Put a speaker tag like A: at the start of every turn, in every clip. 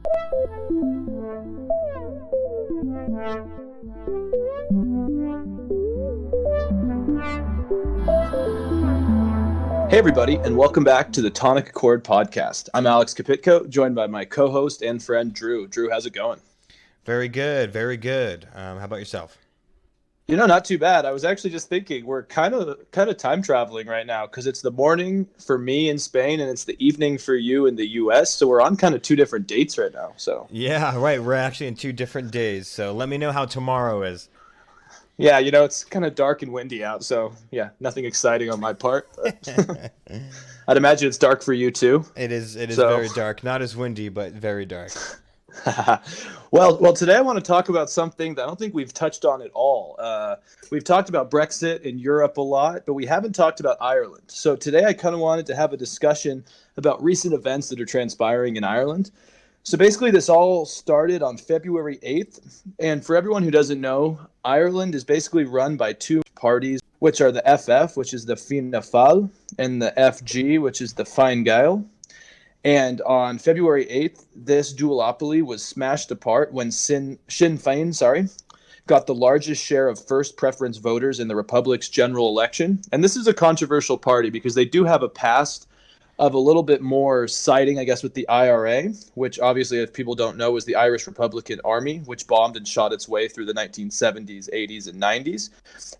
A: Hey everybody, and welcome back to the Tonic Accord podcast. I'm Alex Kapitko, joined by my co-host and friend Drew. Drew, how's it going?
B: Very good, very good. How about yourself?
A: Not too bad. I was actually just thinking we're kind of time traveling right now because it's the morning for me in Spain and it's the evening for you in the US. So we're on kind of two different dates right now. So
B: Yeah, right. We're actually in 2 different days, so let me know how tomorrow is.
A: yeah, it's kind of dark and windy out. So yeah, nothing exciting on my part. But I'd imagine it's dark for you too.
B: It is
A: So
B: very dark. Not as windy, but very dark.
A: well, today I want to talk about something that I don't think we've touched on at all. We've talked about Brexit in Europe a lot, but we haven't talked about Ireland. So today I kind of wanted to have a discussion about recent events that are transpiring in Ireland. So basically, this all started on February 8th. And for everyone who doesn't know, Ireland is basically run by two parties, which are the FF, which is the Fianna Fáil, and the FG, which is the Fine Gael. And on February 8th, this duopoly was smashed apart when Sinn Fein, got the largest share of first preference voters in the Republic's general election. And this is a controversial party because they do have a past of a little bit more siding, I guess, with the IRA, which obviously, if people don't know, was the Irish Republican Army, which bombed and shot its way through the 1970s, 80s, and 90s.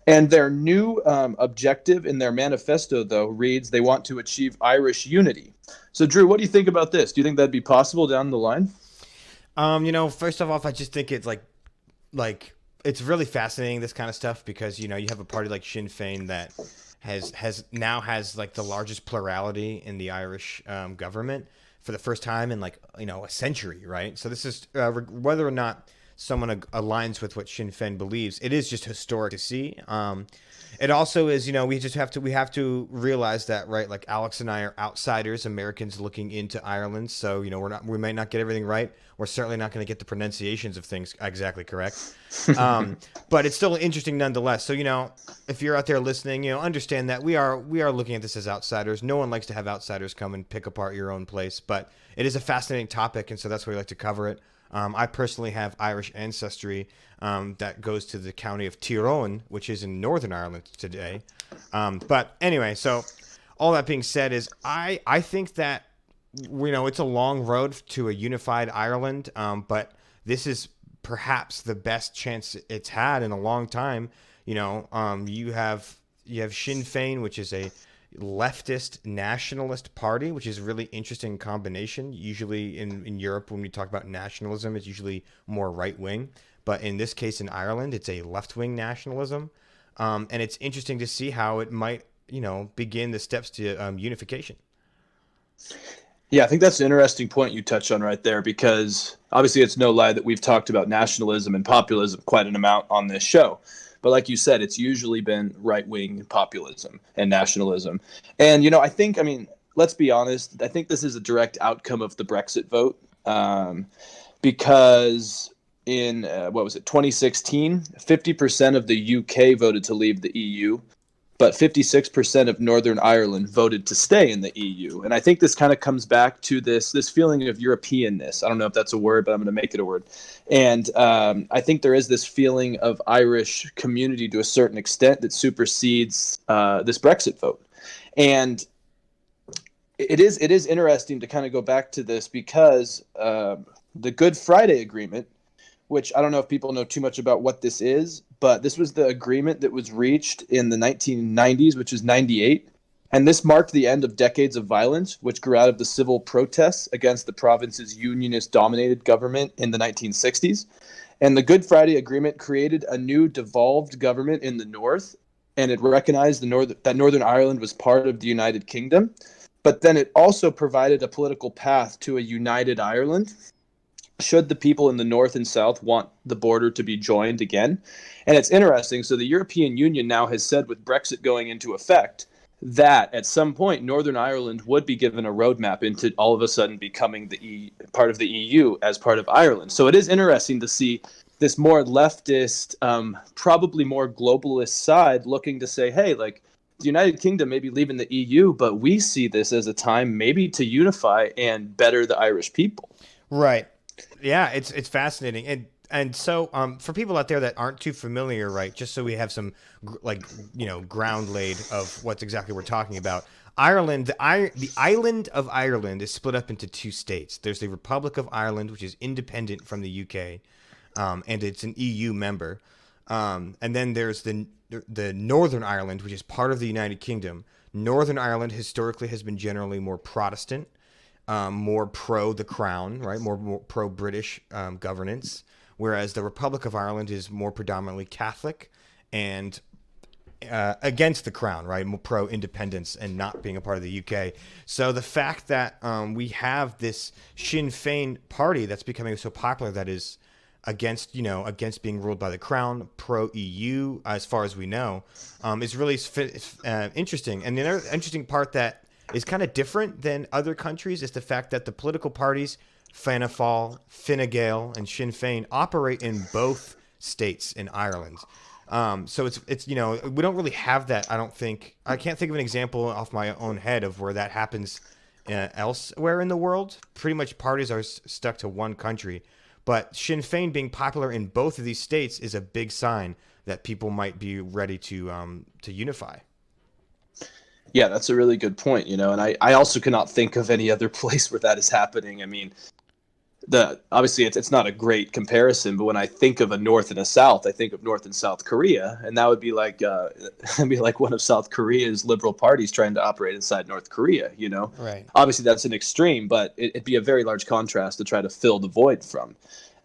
A: And their new objective in their manifesto, though, reads they want to achieve Irish unity. So, Drew, what do you think about this? Do you think that'd be possible down the line?
B: First of all, I just think it's like it's really fascinating, this kind of stuff, because you have a party like Sinn Fein that has like the largest plurality in the Irish government for the first time in a century, right? So this is whether or not someone aligns with what Sinn Fein believes, it is just historic to see. It also is, we have to realize that, right? Like Alex and I are outsiders, Americans looking into Ireland. So, we might not get everything right. We're certainly not going to get the pronunciations of things exactly correct. But it's still interesting nonetheless. So, if you're out there listening, understand that we are looking at this as outsiders. No one likes to have outsiders come and pick apart your own place, but it is a fascinating topic. And so that's why we like to cover it. I personally have Irish ancestry that goes to the county of Tyrone, which is in Northern Ireland today. But anyway, so all that being said is I think that, it's a long road to a unified Ireland, but this is perhaps the best chance it's had in a long time. You have Sinn Fein, which is a leftist nationalist party, which is a really interesting combination. Usually in Europe, when we talk about nationalism, it's usually more right wing. But in this case, in Ireland, it's a left wing nationalism. And it's interesting to see how it might, begin the steps to unification.
A: Yeah, I think that's an interesting point you touched on right there, because obviously it's no lie that we've talked about nationalism and populism quite an amount on this show. But like you said, it's usually been right-wing populism and nationalism. And, let's be honest, I think this is a direct outcome of the Brexit vote, because in, 2016, 50% of the UK voted to leave the EU, but 56% of Northern Ireland voted to stay in the EU. And I think this kind of comes back to this feeling of Europeanness. I don't know if that's a word, but I'm going to make it a word. And I think there is this feeling of Irish community to a certain extent that supersedes this Brexit vote. And it is interesting to kind of go back to this because the Good Friday Agreement, which I don't know if people know too much about what this is, but this was the agreement that was reached in the 1990s, which is 98. And this marked the end of decades of violence, which grew out of the civil protests against the province's unionist-dominated government in the 1960s. And the Good Friday Agreement created a new devolved government in the north, and it recognized that Northern Ireland was part of the United Kingdom. But then it also provided a political path to a united Ireland, should the people in the north and south want the border to be joined again. And it's interesting. So the European Union now has said, with Brexit going into effect, that at some point Northern Ireland would be given a roadmap into all of a sudden becoming part of the EU as part of Ireland. So it is interesting to see this more leftist, probably more globalist side looking to say, hey, like, the United Kingdom may be leaving the EU, but we see this as a time maybe to unify and better the Irish people.
B: Right. Yeah, it's fascinating, and so for people out there that aren't too familiar, right? Just so we have some ground laid of what's exactly we're talking about. Ireland, the island of Ireland is split up into two states. There's the Republic of Ireland, which is independent from the UK, and it's an EU member. And then there's the Northern Ireland, which is part of the United Kingdom. Northern Ireland historically has been generally more Protestant, more pro the crown, right? More pro British governance, whereas the Republic of Ireland is more predominantly Catholic and against the crown, right? More pro independence and not being a part of the UK. So the fact that we have this Sinn Fein party that's becoming so popular that is against being ruled by the crown, pro EU, as far as we know, is really interesting. And the other interesting part that is kind of different than other countries is the fact that the political parties, Fianna Fáil, Fine Gael, and Sinn Fein, operate in both states in Ireland. So it's we don't really have that. I can't think of an example off my own head of where that happens elsewhere in the world. Pretty much parties are stuck to one country. But Sinn Fein being popular in both of these states is a big sign that people might be ready to unify.
A: Yeah, that's a really good point, and I also cannot think of any other place where that is happening. I mean, obviously it's not a great comparison, but when I think of a North and a South, I think of North and South Korea, and that would be like one of South Korea's liberal parties trying to operate inside North Korea.
B: Right.
A: Obviously that's an extreme, but it'd be a very large contrast to try to fill the void from.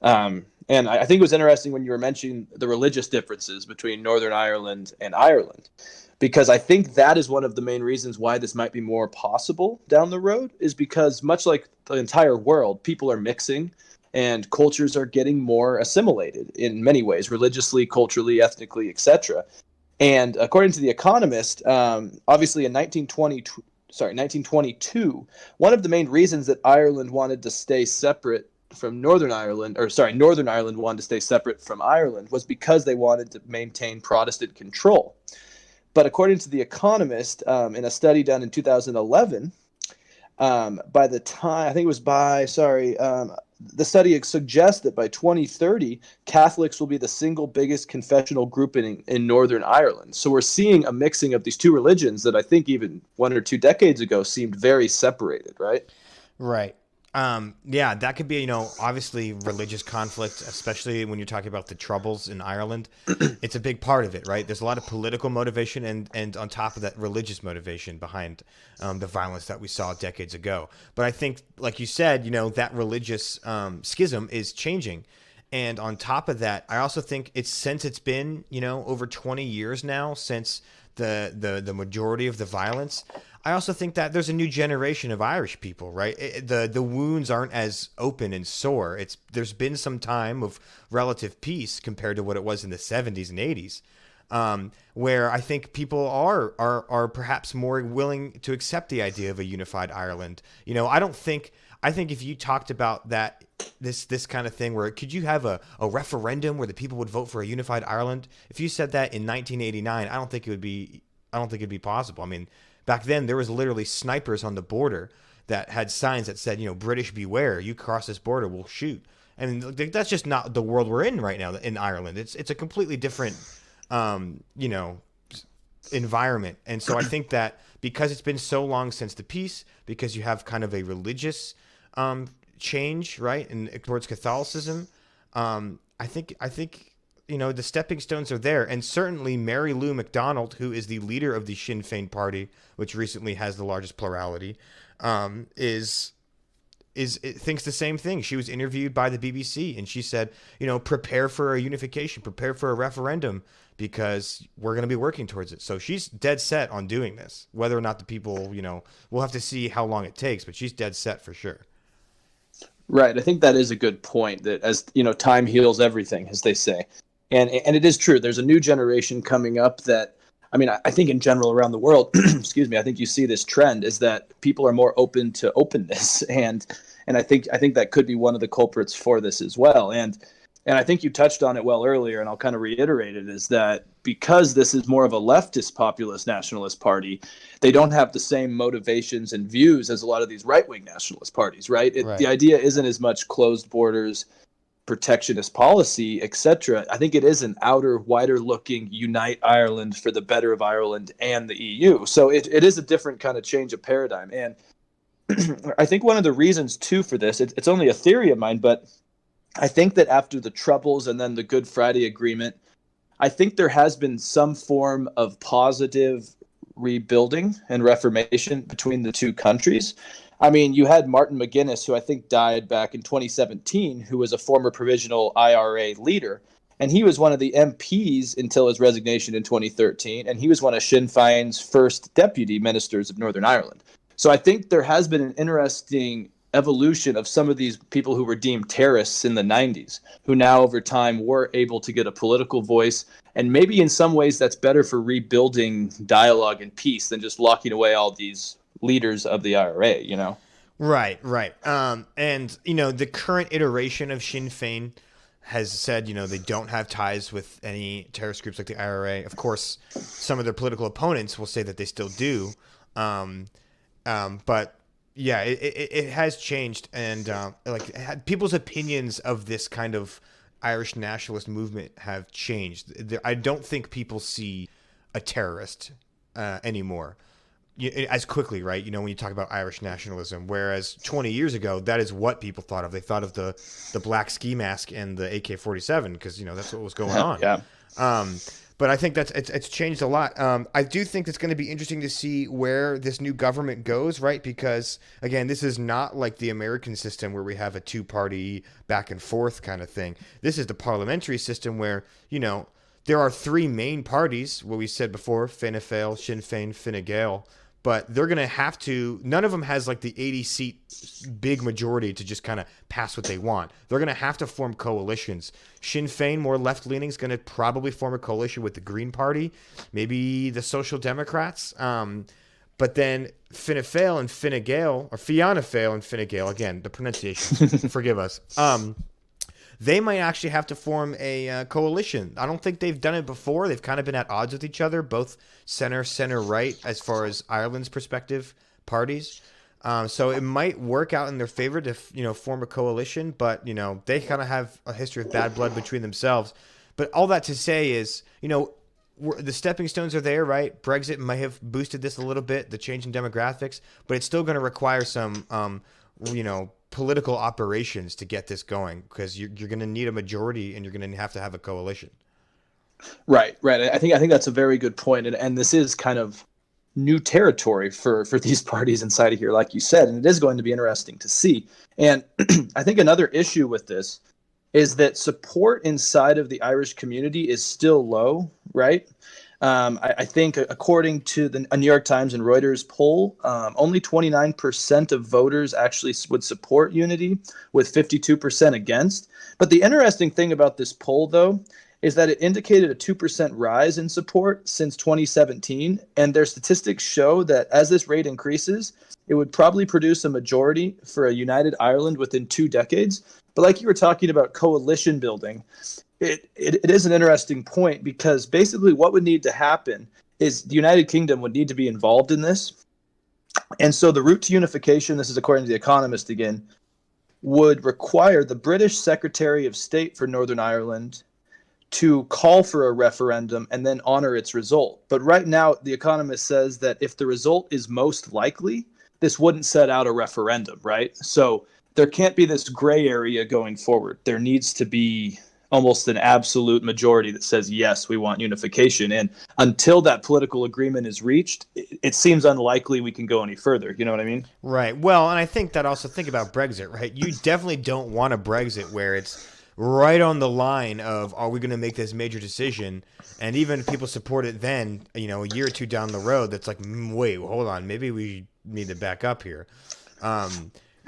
A: And I think it was interesting when you were mentioning the religious differences between Northern Ireland and Ireland, because I think that is one of the main reasons why this might be more possible down the road, is because much like the entire world, people are mixing and cultures are getting more assimilated in many ways, religiously, culturally, ethnically, etc. And according to The Economist, obviously in 1922, one of the main reasons that Ireland wanted to stay separate from Northern Ireland wanted to stay separate from Ireland was because they wanted to maintain Protestant control. But according to The Economist, in a study done in 2011, by the time, I think it was the study suggests that by 2030, Catholics will be the single biggest confessional group in Northern Ireland. So we're seeing a mixing of these two religions that I think even 1 or 2 decades ago seemed very separated, right?
B: Right. Yeah, that could be, obviously religious conflict, especially when you're talking about the Troubles in Ireland. It's a big part of it, right? There's a lot of political motivation and on top of that, religious motivation behind the violence that we saw decades ago. But I think, like you said, that religious schism is changing. And on top of that, I also think since it's been, over 20 years now since the majority of the violence, I also think that there's a new generation of Irish people, right? The wounds aren't as open and sore. There's been some time of relative peace compared to what it was in the 70s and 80s, where I think people are perhaps more willing to accept the idea of a unified Ireland. I think if you talked about that, this kind of thing where could you have a referendum where the people would vote for a unified Ireland? If you said that in 1989, I don't think it'd be possible. I mean, back then there was literally snipers on the border that had signs that said, British beware, you cross this border, we'll shoot. I mean, that's just not the world we're in right now in Ireland. It's a completely different environment. And so I think that because it's been so long since the peace, because you have kind of a religious change, right, and towards Catholicism, I think the stepping stones are there. And certainly Mary Lou McDonald, who is the leader of the Sinn Fein party, which recently has the largest plurality, thinks the same thing. She was interviewed by the BBC and she said, prepare for a unification, prepare for a referendum, because we're going to be working towards it. So she's dead set on doing this. Whether or not the people, we'll have to see how long it takes, but she's dead set for sure.
A: Right. I think that is a good point, that as time heals everything, as they say. And it is true. There's a new generation coming up that, I think in general around the world, excuse me, I think you see this trend is that people are more open to openness. And I think that could be one of the culprits for this as well. And And I think you touched on it well earlier, and I'll kind of reiterate it, is that because this is more of a leftist populist nationalist party, they don't have the same motivations and views as a lot of these right-wing nationalist parties, right?
B: Right.
A: The idea isn't as much closed borders, protectionist policy, etc. I think it is an outer, wider-looking unite Ireland for the better of Ireland and the EU. So it is a different kind of change of paradigm. And I think one of the reasons, too, for this, it's only a theory of mine, but I think that after the Troubles and then the Good Friday Agreement, I think there has been some form of positive rebuilding and reformation between the two countries. I mean, you had Martin McGuinness, who I think died back in 2017, who was a former provisional IRA leader. And he was one of the MPs until his resignation in 2013. And he was one of Sinn Féin's first deputy ministers of Northern Ireland. So I think there has been an interesting evolution of some of these people who were deemed terrorists in the 90s, who now over time were able to get a political voice. And maybe in some ways that's better for rebuilding dialogue and peace than just locking away all these leaders of the IRA, you know?
B: Right. And, you know, the current iteration of Sinn Fein has said, you know, they don't have ties with any terrorist groups like the IRA. Of course, some of their political opponents will say that they still do. But yeah, it has changed, and people's opinions of this kind of Irish nationalist movement have changed. I don't think people see a terrorist anymore as quickly, right? You know, when you talk about Irish nationalism, whereas 20 years ago, that is what people thought of. They thought of the black ski mask and the AK-47 because, you know, that's what was going on.
A: Yeah.
B: But I think that's it's changed a lot. I do think it's going to be interesting to see where this new government goes, right? Because, again, this is not like the American system where we have a two-party back and forth kind of thing. This is the parliamentary system where, you know, there are three main parties, what we said before, Fianna Fáil, Sinn Fein, Fine Gael. But they're going to have to – none of them has like the 80-seat big majority to just kind of pass what they want. They're going to have to form coalitions. Sinn Fein, more left-leaning, is going to probably form a coalition with the Green Party, maybe the Social Democrats. But then Fianna Fáil and Fine Gael – or Fianna Fáil and Fine Gael, again, the pronunciation, forgive us. They might actually have to form a coalition. I don't think they've done it before. They've kind of been at odds with each other, both center-right, as far as Ireland's perspective, parties. So it might work out in their favor to, you know, form a coalition, but, you know, they kind of have a history of bad blood between themselves. But all that to say is, you know, the stepping stones are there, right? Brexit might have boosted this a little bit, the change in demographics, but it's still going to require some, you know, political operations to get this going, because you're going to need a majority and you're going to have a coalition. Right.
A: I think that's a very good point, and this is kind of new territory for these parties inside of here, like you said, and it is going to be interesting to see. And I think another issue with this is that support inside of the Irish community is still low, right? I think according to a New York Times and Reuters poll, only 29% of voters actually would support unity, with 52% against. But the interesting thing about this poll, though, is that it indicated a 2% rise in support since 2017. And their statistics show that as this rate increases, it would probably produce a majority for a united Ireland within 2 decades. But like you were talking about coalition building, it is an interesting point, because basically what would need to happen is the United Kingdom would need to be involved in this. And so the route to unification, this is according to The Economist again, would require the British Secretary of State for Northern Ireland to call for a referendum and then honor its result. But right now, The Economist says that if the result is most likely, this wouldn't set out a referendum, right? So there can't be this gray area going forward. There needs to be almost an absolute majority that says, yes, we want unification. And until that political agreement is reached, it seems unlikely we can go any further. You know what I mean?
B: Right. Well, and I think that also, think about Brexit, right? You definitely don't want a Brexit where it's right on the line of, are we going to make this major decision? And even if people support it then, you know, a year or two down the road, that's like, wait, hold on, maybe we need to back up here.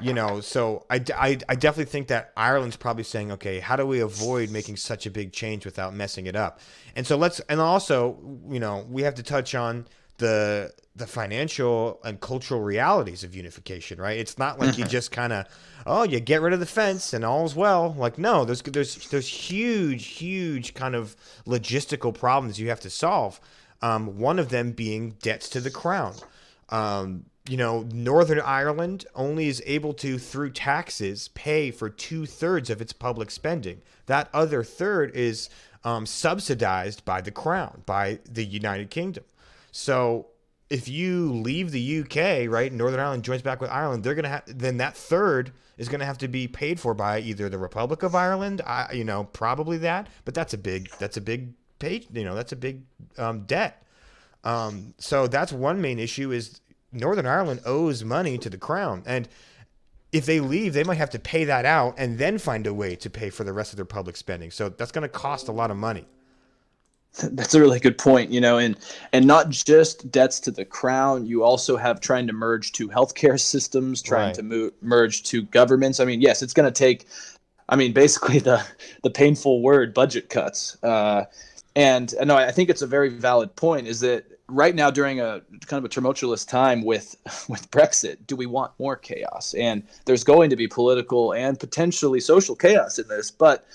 B: You know, so I definitely think that Ireland's probably saying, okay, how do we avoid making such a big change without messing it up? And so and also, you know, we have to touch on the financial and cultural realities of unification, right? It's not like you just kind of, oh, you get rid of the fence and all's well. Like, no, there's huge kind of logistical problems you have to solve. One of them being debts to the crown. Northern Ireland only is able to, through taxes, pay for 2/3 of its public spending. That other third is subsidized by the crown, by the United Kingdom. So if you leave the UK, right, Northern Ireland joins back with Ireland, they're gonna have, then that third is gonna have to be paid for by either the Republic of Ireland, probably that, but that's a big pay, that's a big debt. So that's one main issue is Northern Ireland owes money to the crown, and if they leave, they might have to pay that out and then find a way to pay for the rest of their public spending. So that's going to cost a lot of money.
A: That's a really good point, and not just debts to the crown. You also have trying to merge two healthcare systems, trying to merge two governments. I mean, yes, it's going to take, basically the painful word budget cuts. And no, I think it's a very valid point is that right now during a kind of a tumultuous time with Brexit, do we want more chaos? And there's going to be political and potentially social chaos in this. But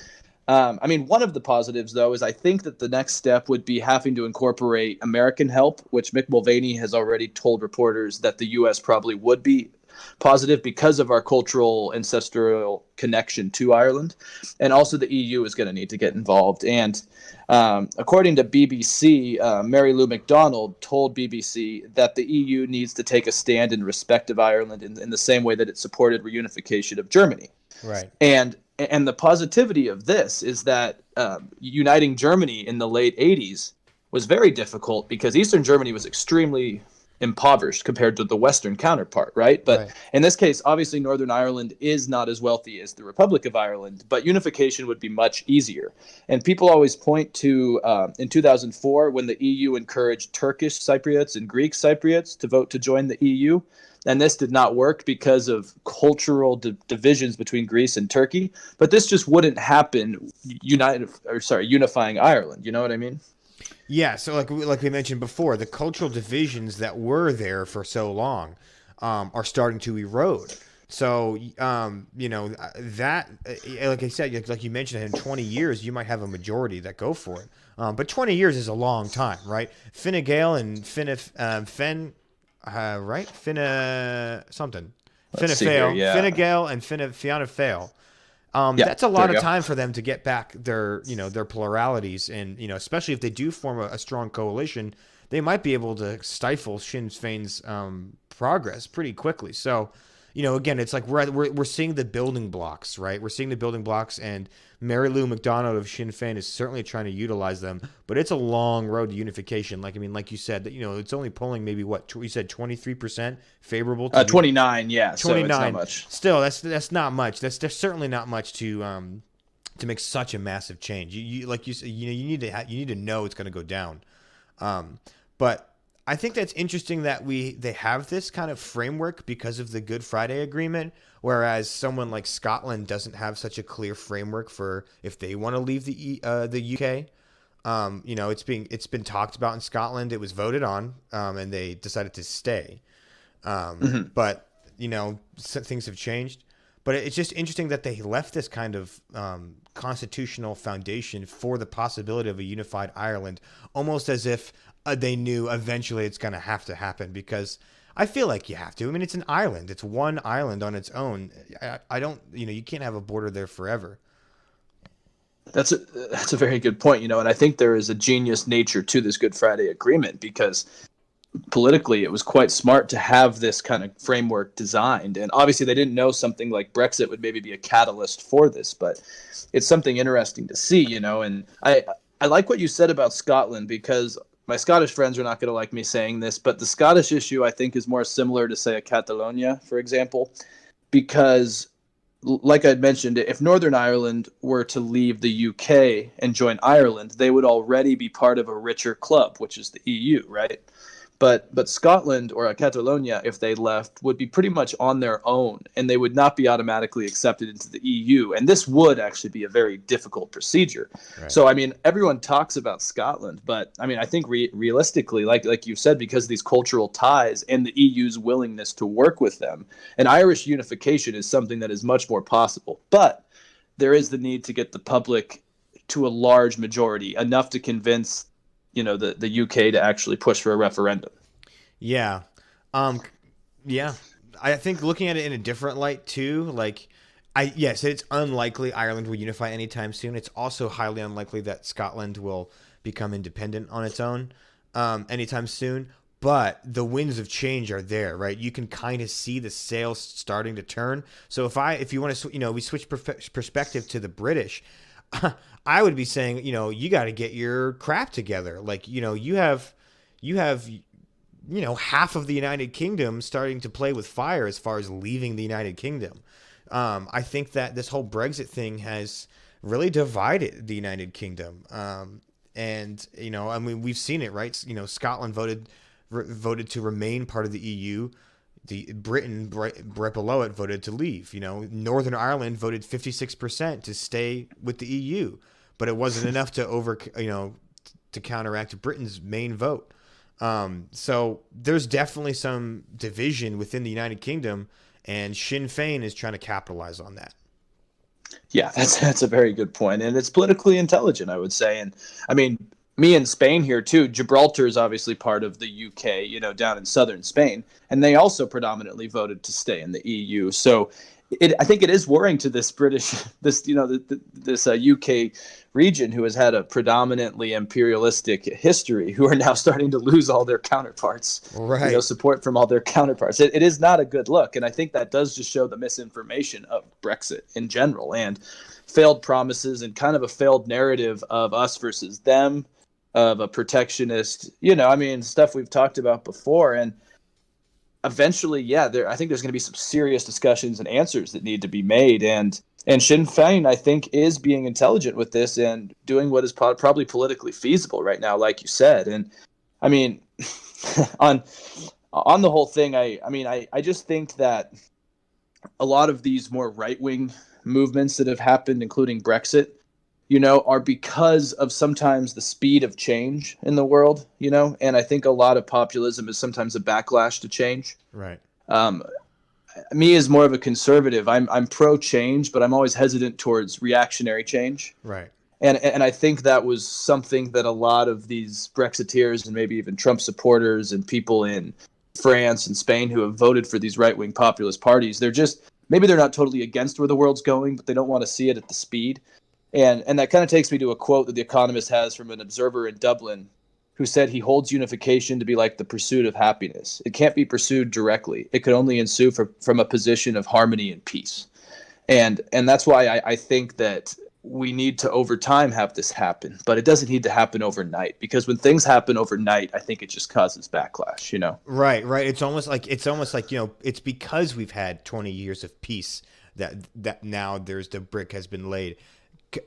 A: one of the positives, though, is I think that the next step would be having to incorporate American help, which Mick Mulvaney has already told reporters that the U.S. probably would be positive because of our cultural ancestral connection to Ireland. And also the EU is going to need to get involved. And according to BBC, Mary Lou McDonald told BBC that the EU needs to take a stand in respect of Ireland in the same way that it supported reunification of Germany.
B: Right.
A: And the positivity of this is that uniting Germany in the late 80s was very difficult because Eastern Germany was extremely impoverished compared to the Western counterpart, right? But in this case, obviously, Northern Ireland is not as wealthy as the Republic of Ireland, but unification would be much easier. And people always point to in 2004 when the EU encouraged Turkish Cypriots and Greek Cypriots to vote to join the EU. And this did not work because of cultural divisions between Greece and Turkey. But this just wouldn't happen unifying Ireland. You know what I mean?
B: Yeah, so like we mentioned before, the cultural divisions that were there for so long are starting to erode. So, that, like I said, like you mentioned, in 20 years, you might have a majority that go for it. But 20 years is a long time, right? Gael and Fianna Gael and Fianna Fáil. That's a lot of time for them to get back their pluralities, and especially if they do form a strong coalition, they might be able to stifle Sinn Féin's progress pretty quickly. So, again, it's like we're seeing the building blocks, right? We're seeing the building blocks, and Mary Lou McDonald of Sinn Féin is certainly trying to utilize them, but it's a long road to unification. Like you said, that it's only polling maybe what you said 23% favorable to
A: 29, yeah.
B: 29.
A: So it's not much.
B: Still, that's not much. That's certainly not much to make such a massive change. You like you said, you need to know it's going to go down. But I think that's interesting that they have this kind of framework because of the Good Friday Agreement, whereas someone like Scotland doesn't have such a clear framework for if they want to leave the UK. It's been talked about in Scotland. It was voted on, and they decided to stay. But things have changed. But it's just interesting that they left this kind of constitutional foundation for the possibility of a unified Ireland, almost as if they knew eventually it's going to have to happen, because I feel like you have to. I mean, it's an island. It's one island on its own. I don't, you can't have a border there forever.
A: That's a very good point, and I think there is a genius nature to this Good Friday Agreement, because politically it was quite smart to have this kind of framework designed. And obviously they didn't know something like Brexit would maybe be a catalyst for this, but it's something interesting to see, and I like what you said about Scotland, because my Scottish friends are not going to like me saying this, but the Scottish issue I think is more similar to, say, a Catalonia, for example, because like I'd mentioned, if Northern Ireland were to leave the UK and join Ireland, they would already be part of a richer club, which is the EU, right? But Scotland or Catalonia, if they left, would be pretty much on their own, and they would not be automatically accepted into the EU. And this would actually be a very difficult procedure.
B: Right.
A: So, I mean, everyone talks about Scotland, but I mean, I think realistically, like you said, because of these cultural ties and the EU's willingness to work with them, an Irish unification is something that is much more possible. But there is the need to get the public to a large majority, enough to convince the UK to actually push for a referendum.
B: Yeah. Yeah. I think looking at it in a different light too, like yes, it's unlikely Ireland will unify anytime soon. It's also highly unlikely that Scotland will become independent on its own anytime soon. But the winds of change are there, right? You can kind of see the sails starting to turn. So if you want to, we switch perspective to the British, I would be saying, you got to get your crap together. Like, you have half of the United Kingdom starting to play with fire as far as leaving the United Kingdom. I think that this whole Brexit thing has really divided the United Kingdom. And, I mean, we've seen it, right? Scotland voted to remain part of the EU. Britain, right below it, voted to leave. Northern Ireland voted 56% to stay with the EU, but it wasn't enough to counteract Britain's main vote. So there's definitely some division within the United Kingdom, and Sinn Fein is trying to capitalize on that.
A: Yeah, that's a very good point, and it's politically intelligent, I would say. And I mean, me in Spain here too. Gibraltar is obviously part of the UK, down in southern Spain, and they also predominantly voted to stay in the EU. So, I think it is worrying to this UK region who has had a predominantly imperialistic history, who are now starting to lose all their counterparts,
B: right?
A: Support from all their counterparts. It is not a good look, and I think that does just show the misinformation of Brexit in general and failed promises and kind of a failed narrative of us versus them, of a protectionist, stuff we've talked about before. And eventually, I think there's going to be some serious discussions and answers that need to be made. And Sinn Fein, I think, is being intelligent with this and doing what is probably politically feasible right now, like you said. And I mean, on the whole thing, I just think that a lot of these more right-wing movements that have happened, including Brexit, are because of sometimes the speed of change in the world, and I think a lot of populism is sometimes a backlash to change.
B: Right.
A: Me as more of a conservative, I'm pro change, but I'm always hesitant towards reactionary change.
B: Right.
A: And I think that was something that a lot of these Brexiteers and maybe even Trump supporters and people in France and Spain who have voted for these right-wing populist parties, maybe they're not totally against where the world's going, but they don't want to see it at the speed. And that kind of takes me to a quote that The Economist has from an observer in Dublin who said he holds unification to be like the pursuit of happiness. It can't be pursued directly. It could only ensue from a position of harmony and peace. And that's why I think that we need to, over time, have this happen. But it doesn't need to happen overnight, because when things happen overnight, I think it just causes backlash,
B: Right. It's almost like it's because we've had 20 years of peace that now the brick has been laid.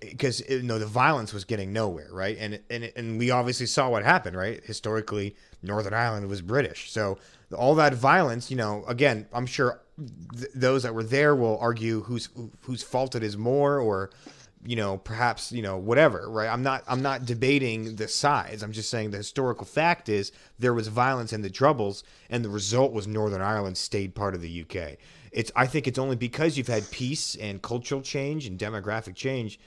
B: Because the violence was getting nowhere, right? And we obviously saw what happened, right? Historically, Northern Ireland was British, so all that violence, again, I'm sure those that were there will argue whose fault it is more, or perhaps whatever, right? I'm not debating the sides. I'm just saying the historical fact is there was violence in the Troubles, and the result was Northern Ireland stayed part of the UK. I think it's only because you've had peace and cultural change and demographic change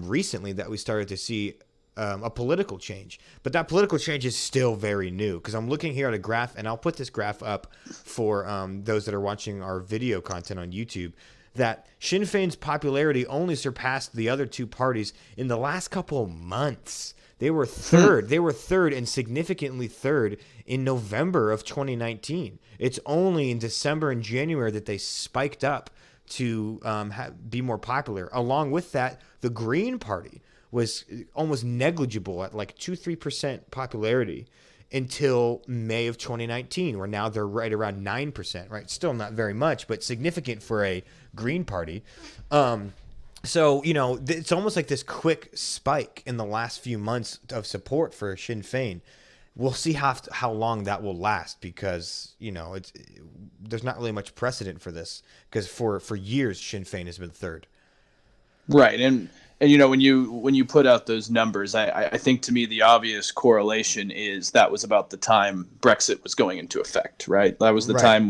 B: recently that we started to see a political change. But that political change is still very new, because I'm looking here at a graph, and I'll put this graph up for those that are watching our video content on YouTube, that Sinn Féin's popularity only surpassed the other two parties in the last couple of months. They were third. They were third, and significantly third, in November of 2019. It's only in December and January that they spiked up to be more popular. Along with that, the Green Party was almost negligible at like 2-3% popularity until May of 2019, where now they're right around 9%, right? Still not very much, but significant for a Green Party. So, it's almost like this quick spike in the last few months of support for Sinn Féin. we'll see how long that will last, because there's not really much precedent for this, because for years Sinn Fein has been third.
A: Right, and when you put out those numbers, I think to me the obvious correlation is that was about the time Brexit was going into effect. Right, that was the
B: Right.
A: time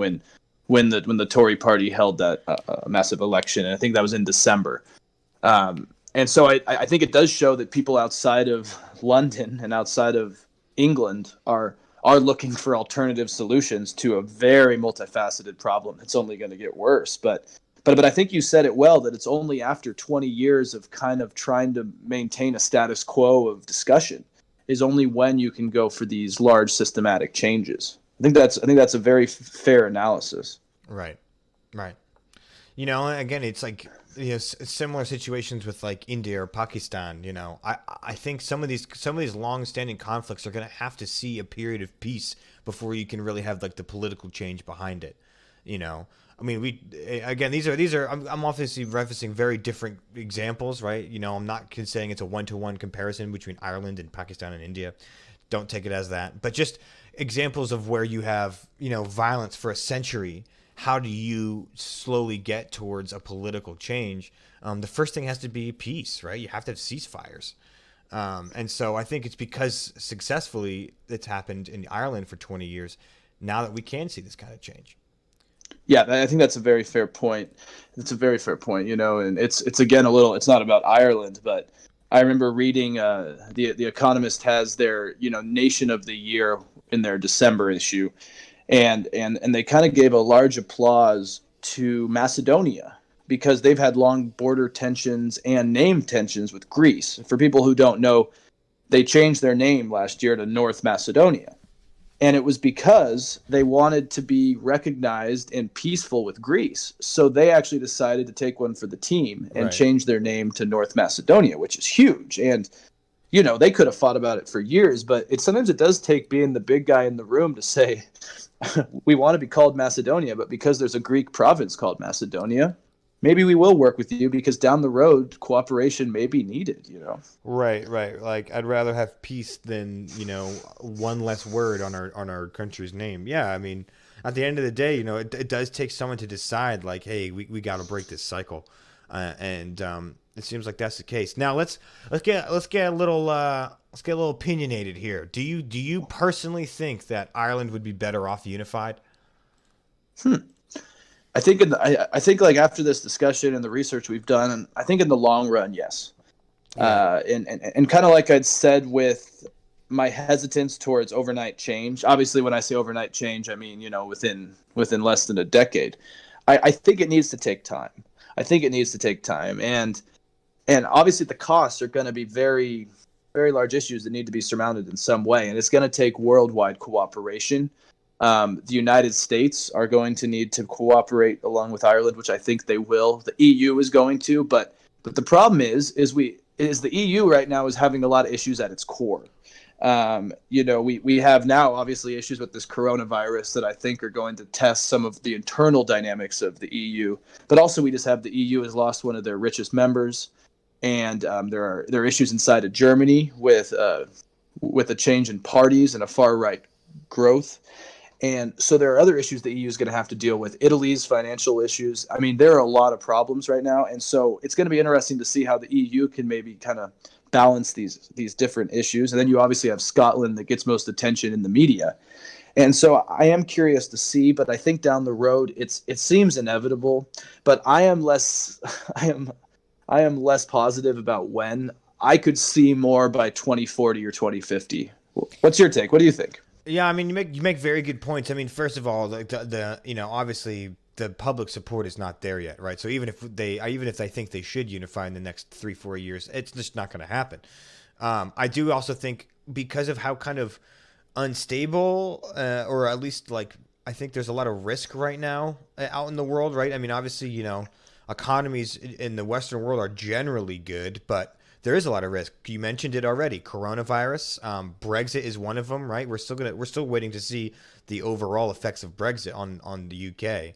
A: when the Tory party held that massive election, and I think that was in December. And so I think it does show that people outside of London and outside of England are looking for alternative solutions to a very multifaceted problem that's only going to get worse. But I think you said it well, that it's only after 20 years of kind of trying to maintain a status quo of discussion is only when you can go for these large systematic changes. I think that's a very fair analysis.
B: Right. Right. Again, it's like, similar situations with like India or Pakistan. I think some of these long-standing conflicts are going to have to see a period of peace before you can really have like the political change behind it. I mean, I'm obviously referencing very different examples, right? I'm not saying it's a one-to-one comparison between Ireland and Pakistan and India. Don't take it as that, but just examples of where you have violence for a century. How do you slowly get towards a political change? The first thing has to be peace, right? You have to have ceasefires. And so I think it's because successfully it's happened in Ireland for 20 years now that we can see this kind of change.
A: Yeah, I think that's a very fair point. It's a very fair point, and it's again it's not about Ireland, but I remember reading the Economist has their Nation of the Year in their December issue, and they kind of gave a large applause to Macedonia because they've had long border tensions and name tensions with Greece. For people who don't know, they changed their name last year to North Macedonia. And it was because they wanted to be recognized and peaceful with Greece. So they actually decided to take one for the team and change their name to North Macedonia, which is huge. And, they could have fought about it for years, but sometimes it does take being the big guy in the room to say, we want to be called Macedonia, but because there's a Greek province called Macedonia, maybe we will work with you because down the road, cooperation may be needed,
B: Right. Like, I'd rather have peace than, one less word on our country's name. Yeah, I mean, at the end of the day, it does take someone to decide, like, hey, we got to break this cycle. And it seems like that's the case. Now let's get a little opinionated here. Do you personally think that Ireland would be better off unified?
A: I think I think like after this discussion and the research we've done, I think in the long run, yes. Yeah. And kind of like I'd said with my hesitance towards overnight change. Obviously, when I say overnight change, I mean within less than a decade. I think it needs to take time. And obviously the costs are going to be very, very large issues that need to be surmounted in some way, and it's going to take worldwide cooperation. The United States are going to need to cooperate along with Ireland, which I think they will. The EU is going to, but the problem is the EU right now is having a lot of issues at its core. We have now obviously issues with this coronavirus that I think are going to test some of the internal dynamics of the EU. But also we just have the EU has lost one of their richest members, and there are issues inside of Germany with a change in parties and a far right growth. And so there are other issues the EU is going to have to deal with. Italy's financial issues. I mean, there are a lot of problems right now. And so it's going to be interesting to see how the EU can maybe kind of balance these different issues. And then you obviously have Scotland that gets most attention in the media. And so I am curious to see, but I think down the road it seems inevitable. But I am less positive about when. I could see more by 2040 or 2050. What's your take? What do you think?
B: Yeah, I mean, you make very good points. I mean, first of all, the obviously the public support is not there yet, right? So even if they think they should unify in the next 3-4 years, it's just not going to happen. I do also think because of how kind of unstable, or at least like I think there's a lot of risk right now out in the world, right? I mean, obviously, economies in the Western world are generally good, but there is a lot of risk. You mentioned it already. Coronavirus, Brexit is one of them, right? We're still waiting to see the overall effects of Brexit on the UK.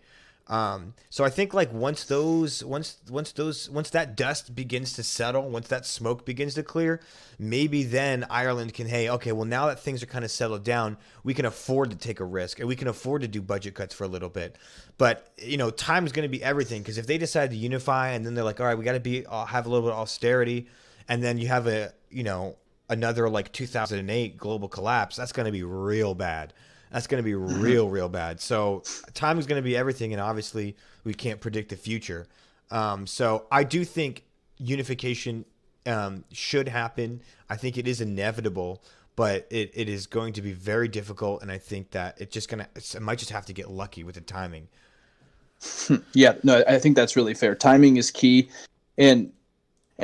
B: So I think like once that dust begins to settle, once that smoke begins to clear, maybe then Ireland can, hey, okay, well now that things are kind of settled down, we can afford to take a risk and we can afford to do budget cuts for a little bit. But time is going to be everything, because if they decide to unify and then they're like, all right, we got to have a little bit of austerity, and then you have another like 2008 global collapse, that's going to be real bad. That's going to be real bad. So time is going to be everything, and obviously we can't predict the future. So I do think unification should happen. I think it is inevitable, but it is going to be very difficult, and I think that it might just have to get lucky with the timing.
A: Yeah, no, I think that's really fair. Timing is key, and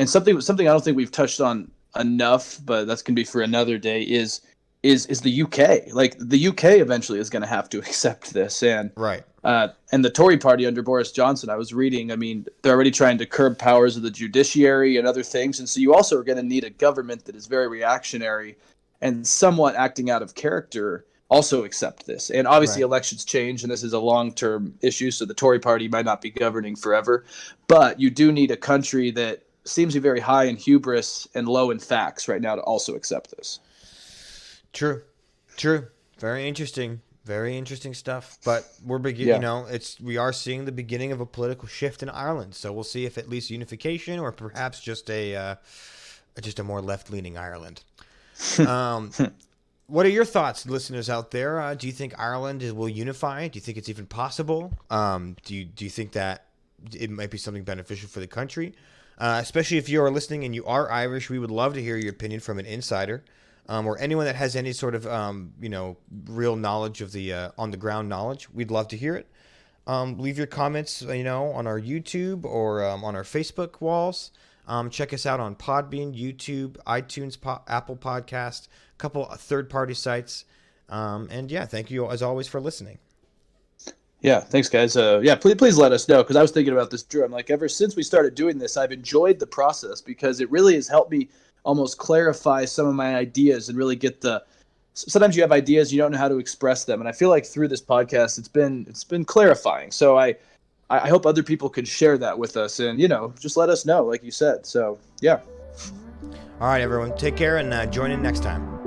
A: something I don't think we've touched on enough, but that's going to be for another day, is the UK. Like, the UK eventually is going to have to accept this, and
B: right.
A: And the Tory party under Boris Johnson, I was reading, I mean, they're already trying to curb powers of the judiciary and other things, and so you also are going to need a government that is very reactionary and somewhat acting out of character also accept this. And obviously elections change, and this is a long-term issue, so the Tory party might not be governing forever, but you do need a country that seems to be very high in hubris and low in facts right now to also accept this.
B: True. Very interesting stuff. But we're beginning. We are seeing the beginning of a political shift in Ireland. So we'll see if at least unification, or perhaps just a more left-leaning Ireland. What are your thoughts, listeners out there? Do you think Ireland will unify? Do you think it's even possible? Do you think that it might be something beneficial for the country? Especially if you are listening and you are Irish, we would love to hear your opinion from an insider. Or anyone that has any sort of, real knowledge of the on-the-ground knowledge. We'd love to hear it. Leave your comments, on our YouTube or on our Facebook walls. Check us out on Podbean, YouTube, iTunes, Apple Podcast, a couple third-party sites. And yeah, thank you as always for listening.
A: Yeah, thanks, guys. Please let us know, because I was thinking about this, Drew. I'm like, ever since we started doing this, I've enjoyed the process, because it really has helped me almost clarify some of my ideas and really get sometimes you have ideas, you don't know how to express them. And I feel like through this podcast, it's been clarifying. So I hope other people can share that with us, and, just let us know, like you said. So, yeah.
B: All right, everyone, take care, and join in next time.